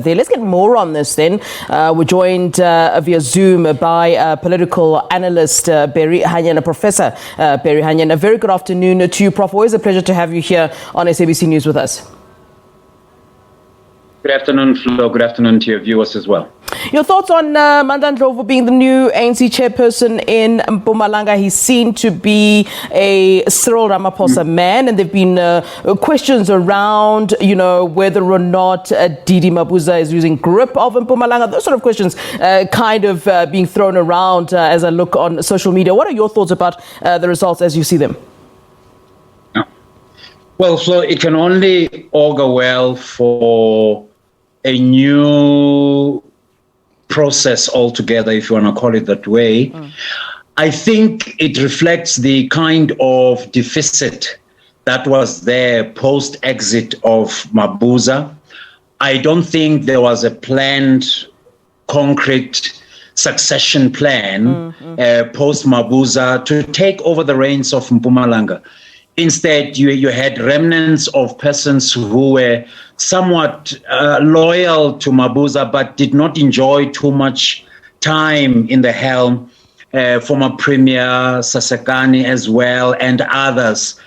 there. Let's get more on this then. We're joined via Zoom by political analyst Barry Hanyane, Professor Barry Hanyane. A very good afternoon to you, Prof. Always a pleasure to have you here on SABC News with us. Good afternoon, Flo. Good afternoon to your viewers as well. Your thoughts on Mandla Ndlovu being the new ANC chairperson in Mpumalanga? He's seen to be a Cyril Ramaphosa man, and there have been questions around, whether or not Didi Mabuza is losing grip of Mpumalanga. Those sort of questions being thrown around as I look on social media. What are your thoughts about the results as you see them? Well, Flo, it can only augur well for a new process altogether, if you want to call it that way. I think it reflects the kind of deficit that was there post-exit of Mabuza. I don't think there was a planned, concrete succession plan post-Mabuza to take over the reins of Mpumalanga. Instead, you had remnants of persons who were somewhat loyal to Mabuza, but did not enjoy too much time in the helm. Former Premier Sasekani as well, and others.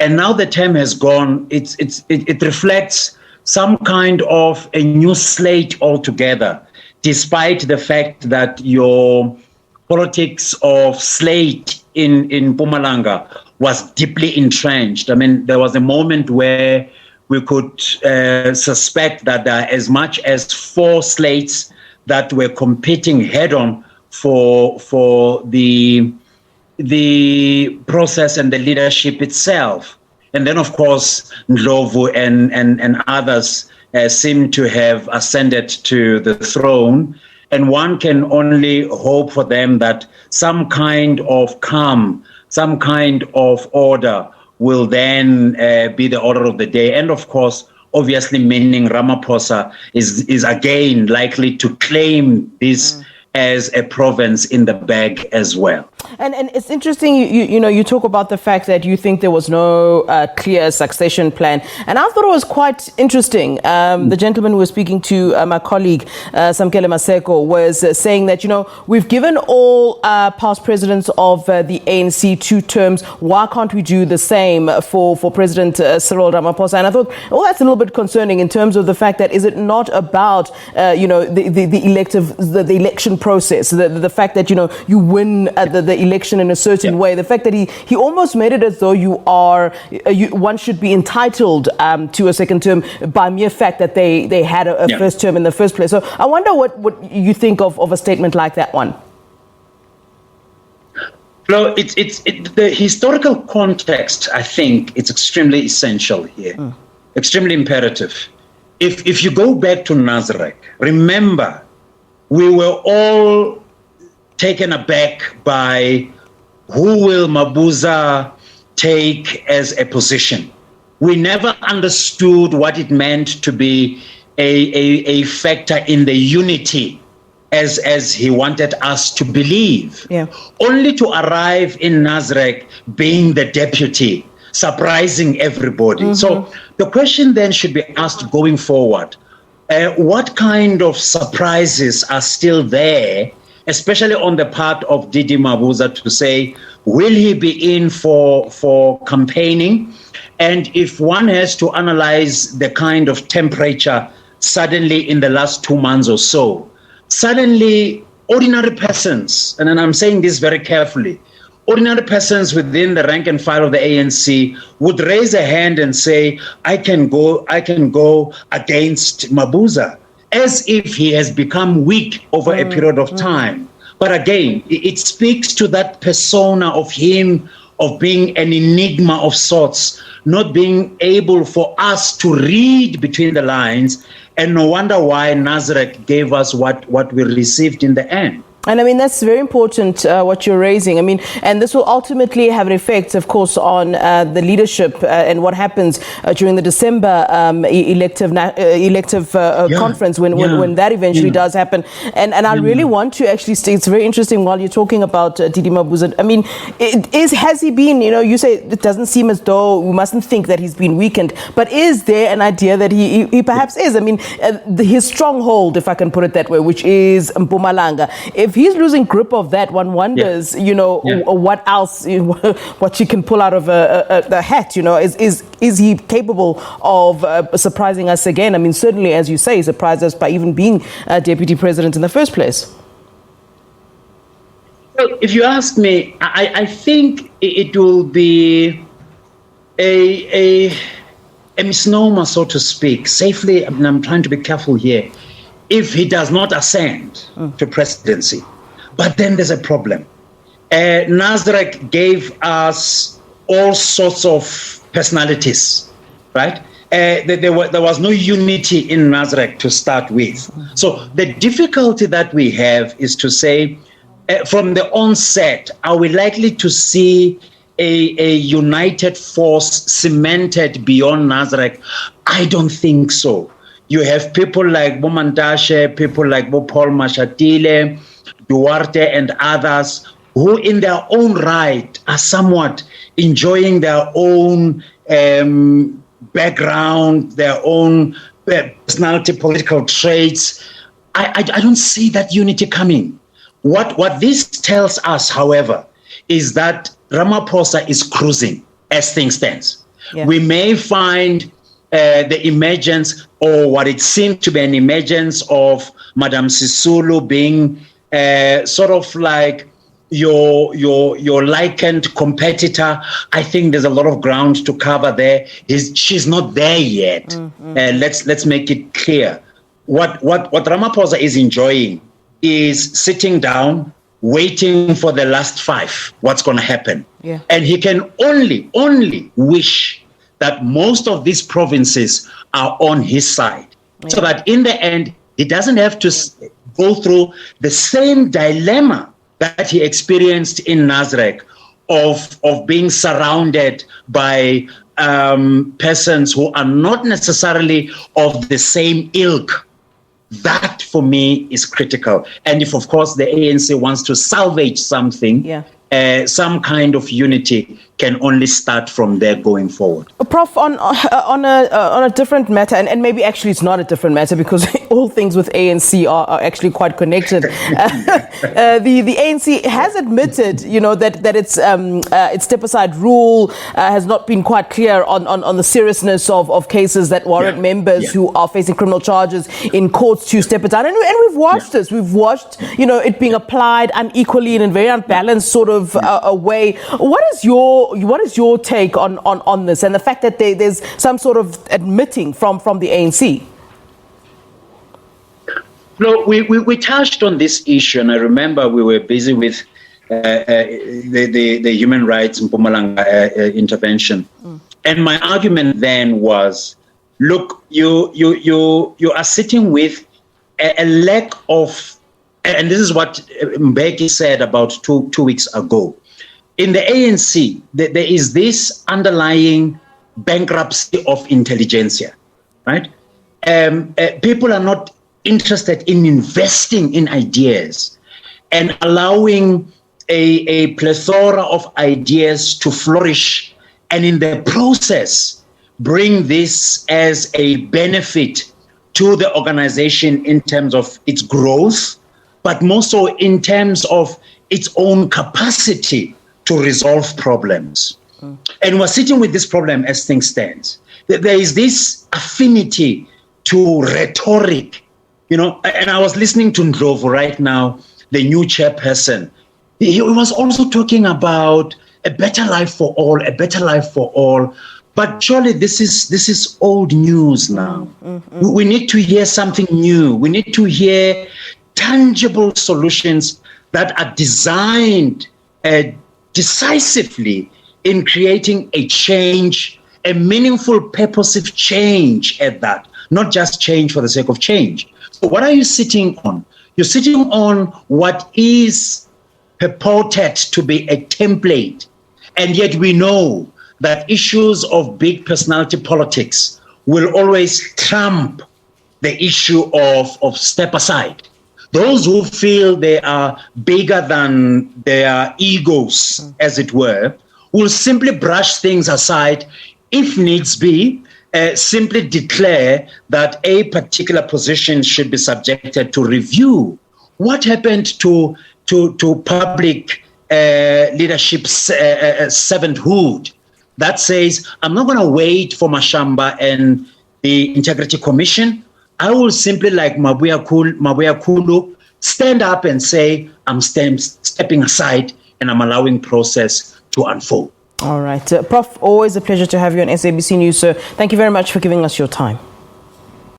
And now the term has gone. It reflects some kind of a new slate altogether, despite the fact that your politics of slate in Mpumalanga was deeply entrenched. I mean, there was a moment where we could suspect that there are as much as 4 slates that were competing head-on for the process and the leadership itself. And then, of course, Ndlovu and others seem to have ascended to the throne. And one can only hope for them that some kind of calm, some kind of order will then be the order of the day. And of course, obviously meaning Ramaphosa is again likely to claim this as a province in the bag as well. And it's interesting, you talk about the fact that you think there was no clear succession plan. And I thought it was quite interesting. The gentleman who was speaking to my colleague, Samkele Maseko, was saying that, we've given all past presidents of the ANC 2 terms. Why can't we do the same for President Cyril Ramaphosa? And I thought, that's a little bit concerning in terms of the fact that is it not about, the elective, the election process, the fact that, you win the election in a certain way, the fact that he almost made it as though one should be entitled to a second term by mere fact that they had a first term in the first place. So I wonder what you think of a statement like that one. No, the historical context, I think, it's extremely essential here, extremely imperative. If you go back to Nazareth, remember, we were all taken aback by who will Mabuza take as a position. We never understood what it meant to be a factor in the unity as he wanted us to believe. Only to arrive in Nazareth being the deputy, surprising everybody. So the question then should be asked going forward, what kind of surprises are still there, especially on the part of Didi Mabuza, to say, will he be in for campaigning? And if one has to analyze the kind of temperature suddenly in the last 2 months or so, suddenly ordinary persons, and I'm saying this very carefully, ordinary persons within the rank and file of the ANC would raise a hand and say, I can go against Mabuza, as if he has become weak over a period of time. But again, it speaks to that persona of him, of being an enigma of sorts, not being able for us to read between the lines, and no wonder why Nazareth gave us what we received in the end. And I mean, that's very important, what you're raising. I mean, and this will ultimately have an effect, of course, on the leadership and what happens during the December elective conference when that eventually does happen. And I really want to actually stay, it's very interesting while you're talking about Didi Mabuza. I mean, has he been, you say it doesn't seem as though we mustn't think that he's been weakened, but is there an idea that he perhaps is? I mean, his stronghold, if I can put it that way, which is Mpumalanga. If he's losing grip of that, one wonders, what else, what she can pull out of a hat, is he capable of surprising us again? I mean, certainly, as you say, surprised us by even being deputy president in the first place. Well, if you ask me, I think it will be a misnomer, so to speak, safely, I mean, I'm trying to be careful here, if he does not ascend to presidency. But then there's a problem. Nasrec gave us all sorts of personalities, right? There was no unity in Nasrec to start with. So the difficulty that we have is to say, from the onset, are we likely to see a united force cemented beyond Nasrec? I don't think so. You have people like Bomandashe, people like Paul Mashatile, Duarte, and others who in their own right are somewhat enjoying their own background, their own personality, political traits. I don't see that unity coming. What this tells us, however, is that Ramaphosa is cruising as things stands. Yeah. We may find the emergence, or what it seemed to be an emergence, of Madam Sisulu being sort of like your likened competitor. I think there's a lot of ground to cover there. She's not there yet. Let's make it clear. What Ramaphosa is enjoying is sitting down, waiting for the last five, what's going to happen. Yeah. And he can only wish that most of these provinces are on his side, so that in the end, he doesn't have to go through the same dilemma that he experienced in Nasrec of being surrounded by persons who are not necessarily of the same ilk. That, for me, is critical. And if, of course, the ANC wants to salvage something, some kind of unity can only start from there going forward. Prof, on a different matter, and maybe actually it's not a different matter because all things with ANC are actually quite connected. The ANC has admitted, that its step-aside rule has not been quite clear on the seriousness of cases that warrant members who are facing criminal charges in courts to step it down. And we've watched this. We've watched, it being applied unequally in a very unbalanced sort of a way. What is your take on this and the fact that there's some sort of admitting from the ANC? No, we touched on this issue, and I remember we were busy with the human rights Mpumalanga intervention, and my argument then was, look, you are sitting with a lack of, and this is what Mbeki said about two weeks ago. In the ANC, there is this underlying bankruptcy of intelligentsia, right? People are not interested in investing in ideas and allowing a plethora of ideas to flourish, and in the process, bring this as a benefit to the organization in terms of its growth, but more so in terms of its own capacity to resolve problems. And we're sitting with this problem as things stand. There is this affinity to rhetoric, and I was listening to Ndlovu right now, the new chairperson. He was also talking about a better life for all, a better life for all. But surely this is old news now. We need to hear something new. We need to hear tangible solutions that are designed decisively in creating a change, a meaningful, purposive change at that, not just change for the sake of change. So what are you sitting on? You're sitting on what is purported to be a template, and yet we know that issues of big personality politics will always trump the issue of step aside. Those who feel they are bigger than their egos, as it were, will simply brush things aside, if needs be, simply declare that a particular position should be subjected to review. What happened to public leadership's servanthood that says, I'm not going to wait for Mashamba and the Integrity Commission. I will simply, like Mabuya Kulu, stand up and say, I'm stepping aside and I'm allowing process to unfold. All right. Prof, always a pleasure to have you on SABC News, sir. Thank you very much for giving us your time.